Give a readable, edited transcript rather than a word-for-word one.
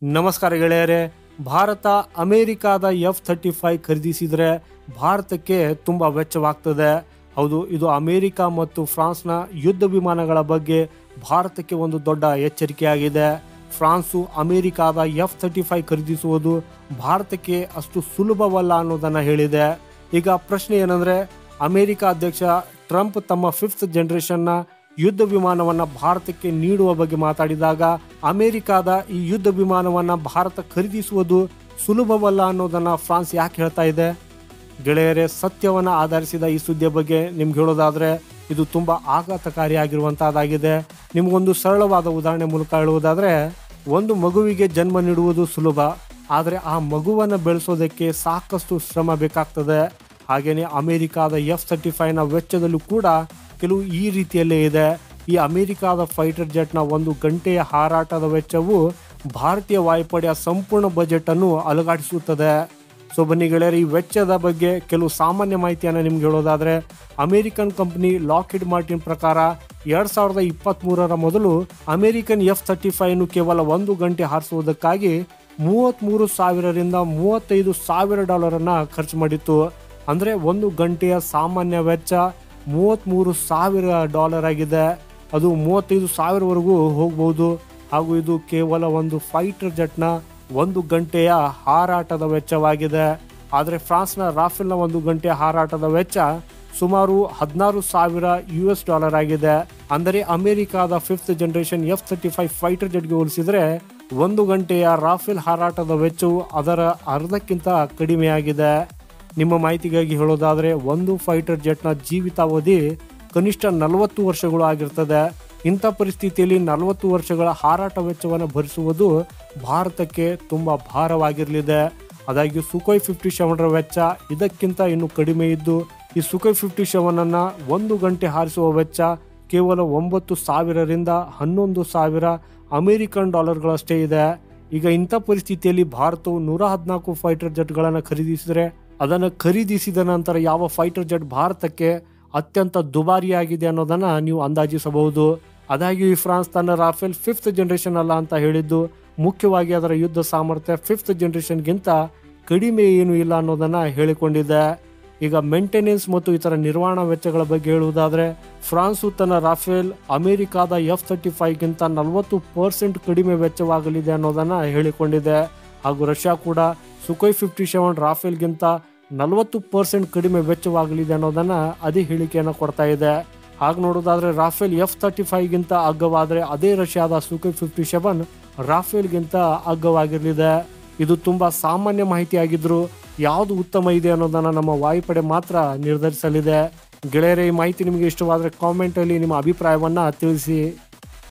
ನಮಸ್ಕಾರ ಗೆಳೆಯರೇ. ಭಾರತ ಅಮೆರಿಕಾದ F-35 ಖರೀದಿಸಿದರೆ ಭಾರತಕ್ಕೆ ತುಂಬ ವೆಚ್ಚವಾಗ್ತದೆ. ಹೌದು, ಇದು ಅಮೆರಿಕ ಮತ್ತು ಫ್ರಾನ್ಸ್ನ ಯುದ್ಧ ವಿಮಾನಗಳ ಬಗ್ಗೆ ಭಾರತಕ್ಕೆ ಒಂದು ದೊಡ್ಡ ಎಚ್ಚರಿಕೆಯಾಗಿದೆ. ಫ್ರಾನ್ಸು ಅಮೆರಿಕಾದ F-35 ಖರೀದಿಸುವುದು ಭಾರತಕ್ಕೆ ಅಷ್ಟು ಸುಲಭವಲ್ಲ ಅನ್ನೋದನ್ನು ಹೇಳಿದೆ. ಈಗ ಪ್ರಶ್ನೆ ಏನಂದರೆ, ಅಮೆರಿಕ ಅಧ್ಯಕ್ಷ ಟ್ರಂಪ್ ತಮ್ಮ 5th ಜನರೇಷನ್ನ ಯುದ್ಧ ವಿಮಾನವನ್ನು ಭಾರತಕ್ಕೆ ನೀಡುವ ಬಗ್ಗೆ ಮಾತಾಡಿದಾಗ ಅಮೆರಿಕಾದ ಈ ಯುದ್ಧ ವಿಮಾನವನ್ನು ಭಾರತ ಖರೀದಿಸುವುದು ಸುಲಭವಲ್ಲ ಅನ್ನೋದನ್ನು ಫ್ರಾನ್ಸ್ ಯಾಕೆ ಹೇಳ್ತಾ ಇದೆ? ಗೆಳೆಯರೇ, ಸತ್ಯವನ್ನು ಆಧರಿಸಿದ ಈ ಸುದ್ದಿಯ ಬಗ್ಗೆ ನಿಮ್ಗೆ ಹೇಳೋದಾದರೆ ಇದು ತುಂಬ ಆಘಾತಕಾರಿಯಾಗಿರುವಂಥದ್ದಾಗಿದೆ. ನಿಮಗೊಂದು ಸರಳವಾದ ಉದಾಹರಣೆ ಮೂಲಕ ಹೇಳುವುದಾದರೆ, ಒಂದು ಮಗುವಿಗೆ ಜನ್ಮ ನೀಡುವುದು ಸುಲಭ, ಆದರೆ ಆ ಮಗುವನ್ನು ಬೆಳೆಸೋದಕ್ಕೆ ಸಾಕಷ್ಟು ಶ್ರಮ ಬೇಕಾಗ್ತದೆ. ಹಾಗೆಯೇ ಅಮೆರಿಕಾದ F-35ನ ವೆಚ್ಚದಲ್ಲೂ ಕೂಡ ಕೆಲವು ಈ ರೀತಿಯಲ್ಲೇ ಇದೆ. ಈ ಅಮೆರಿಕಾದ ಫೈಟರ್ ಜೆಟ್ನ 1 ಗಂಟೆಯ ಹಾರಾಟದ ವೆಚ್ಚವು ಭಾರತೀಯ ವಾಯುಪಡೆಯ ಸಂಪೂರ್ಣ ಬಜೆಟನ್ನು ಅಲುಗಾಡಿಸುತ್ತದೆ. ಸೊ ಬನ್ನಿ ಗೆಳೆಯರು, ಈ ವೆಚ್ಚದ ಬಗ್ಗೆ ಕೆಲವು ಸಾಮಾನ್ಯ ಮಾಹಿತಿಯನ್ನು ನಿಮ್ಗೆ ಹೇಳೋದಾದರೆ, ಅಮೆರಿಕನ್ ಕಂಪನಿ ಲಾಕ್ಹೀಡ್ ಮಾರ್ಟಿನ್ ಪ್ರಕಾರ 2023ರ ಮೊದಲು ಅಮೆರಿಕನ್ F-35ನು ಕೇವಲ 1 ಗಂಟೆ ಹಾರಿಸುವುದಕ್ಕಾಗಿ $33,000 ರಿಂದ $35,000 ಖರ್ಚು ಮಾಡಿತ್ತು. ಅಂದರೆ 1 ಗಂಟೆಯ ಸಾಮಾನ್ಯ ವೆಚ್ಚ $33,000 ಆಗಿದೆ. ಅದು 35,000ವರೆಗೂ ಹೋಗ್ಬೋದು. ಹಾಗೂ ಇದು ಕೇವಲ ಒಂದು ಫೈಟರ್ ಜೆಟ್ನ 1 ಗಂಟೆಯ ಹಾರಾಟದ ವೆಚ್ಚವಾಗಿದೆ. ಆದರೆ ಫ್ರಾನ್ಸ್ನ ರಾಫೆಲ್ನ 1 ಗಂಟೆಯ ಹಾರಾಟದ ವೆಚ್ಚ ಸುಮಾರು $16,000 ಆಗಿದೆ. ಅಂದರೆ ಅಮೆರಿಕಾದ 5th ಜನರೇಷನ್ F-35 ಫೈಟರ್ ಜೆಟ್ಗೆ ಹೋಲಿಸಿದರೆ 1 ಗಂಟೆಯ ರಾಫೆಲ್ ಹಾರಾಟದ ವೆಚ್ಚವು ಅದರ ಅರ್ಧಕ್ಕಿಂತ ಕಡಿಮೆಯಾಗಿದೆ. ನಿಮ್ಮ ಮಾಹಿತಿಗಾಗಿ ಹೇಳೋದಾದರೆ, ಒಂದು ಫೈಟರ್ ಜೆಟ್ನ ಜೀವಿತಾವಧಿ ಕನಿಷ್ಠ 40 ವರ್ಷಗಳು ಆಗಿರ್ತದೆ. ಇಂಥ ಪರಿಸ್ಥಿತಿಯಲ್ಲಿ 40 ವರ್ಷಗಳ ಹಾರಾಟ ವೆಚ್ಚವನ್ನು ಭರಿಸುವುದು ಭಾರತಕ್ಕೆ ತುಂಬ ಭಾರವಾಗಿರಲಿದೆ. ಆದಾಗ್ಯೂ ಸುಖೋಯ್ 57ರ ವೆಚ್ಚ ಇದಕ್ಕಿಂತ ಇನ್ನೂ ಕಡಿಮೆ ಇದ್ದು, ಈ ಸುಖೋಯ್ 57ಅನ್ನು 1 ಗಂಟೆ ಹಾರಿಸುವ ವೆಚ್ಚ ಕೇವಲ $9,000 ರಿಂದ $11,000 ಅಮೆರಿಕನ್ ಡಾಲರ್ಗಳಷ್ಟೇ ಇದೆ. ಈಗ ಇಂಥ ಪರಿಸ್ಥಿತಿಯಲ್ಲಿ ಭಾರತವು 114 ಫೈಟರ್ ಜೆಟ್ಗಳನ್ನು ಖರೀದಿಸಿದರೆ, ಅದನ್ನು ಖರೀದಿಸಿದ ನಂತರ ಯಾವ ಫೈಟರ್ ಜೆಟ್ ಭಾರತಕ್ಕೆ ಅತ್ಯಂತ ದುಬಾರಿಯಾಗಿದೆ ಅನ್ನೋದನ್ನು ನೀವು ಅಂದಾಜಿಸಬಹುದು. ಆದಾಗ್ಯೂ ಈ ಫ್ರಾನ್ಸ್ ತನ್ನ ರಾಫೆಲ್ 5th ಜನರೇಷನ್ ಅಲ್ಲ ಅಂತ ಹೇಳಿದ್ದು, ಮುಖ್ಯವಾಗಿ ಅದರ ಯುದ್ಧ ಸಾಮರ್ಥ್ಯ 5th ಜನರೇಷನ್ಗಿಂತ ಕಡಿಮೆ ಏನೂ ಇಲ್ಲ ಅನ್ನೋದನ್ನು ಹೇಳಿಕೊಂಡಿದೆ. ಈಗ ಮೇಂಟೆನೆನ್ಸ್ ಮತ್ತು ಇತರ ನಿರ್ವಹಣಾ ವೆಚ್ಚಗಳ ಬಗ್ಗೆ ಹೇಳುವುದಾದರೆ, ಫ್ರಾನ್ಸು ತನ್ನ ರಾಫೆಲ್ ಅಮೆರಿಕಾದ F-35ಗಿಂತ 40% ಕಡಿಮೆ ವೆಚ್ಚವಾಗಲಿದೆ ಅನ್ನೋದನ್ನು ಹೇಳಿಕೊಂಡಿದೆ. ಹಾಗೂ ರಷ್ಯಾ ಕೂಡ ಸುಖೋಯ್ 57 ರಾಫೆಲ್ಗಿಂತ 40% ಕಡಿಮೆ ವೆಚ್ಚವಾಗಲಿದೆ ಅನ್ನೋದನ್ನು ಅದೇ ಹೇಳಿಕೆಯನ್ನು ಕೊಡ್ತಾ ಇದೆ. ಹಾಗೆ ನೋಡೋದಾದರೆ ರಾಫೆಲ್ F-35ಗಿಂತ ಅಗ್ಗವಾದರೆ ಅದೇ ರಷ್ಯಾದ ಸುಖೋಯ್ 57 ರಾಫೆಲ್ಗಿಂತ ಅಗ್ಗವಾಗಿರಲಿದೆ. ಇದು ತುಂಬ ಸಾಮಾನ್ಯ ಮಾಹಿತಿಯಾಗಿದ್ದರೂ ಯಾವುದು ಉತ್ತಮ ಇದೆ ಅನ್ನೋದನ್ನು ನಮ್ಮ ವಾಯುಪಡೆ ಮಾತ್ರ ನಿರ್ಧರಿಸಲಿದೆ. ಗೆಳೆಯರೇ, ಈ ಮಾಹಿತಿ ನಿಮಗೆ ಇಷ್ಟವಾದರೆ ಕಾಮೆಂಟಲ್ಲಿ ನಿಮ್ಮ ಅಭಿಪ್ರಾಯವನ್ನು ತಿಳಿಸಿ.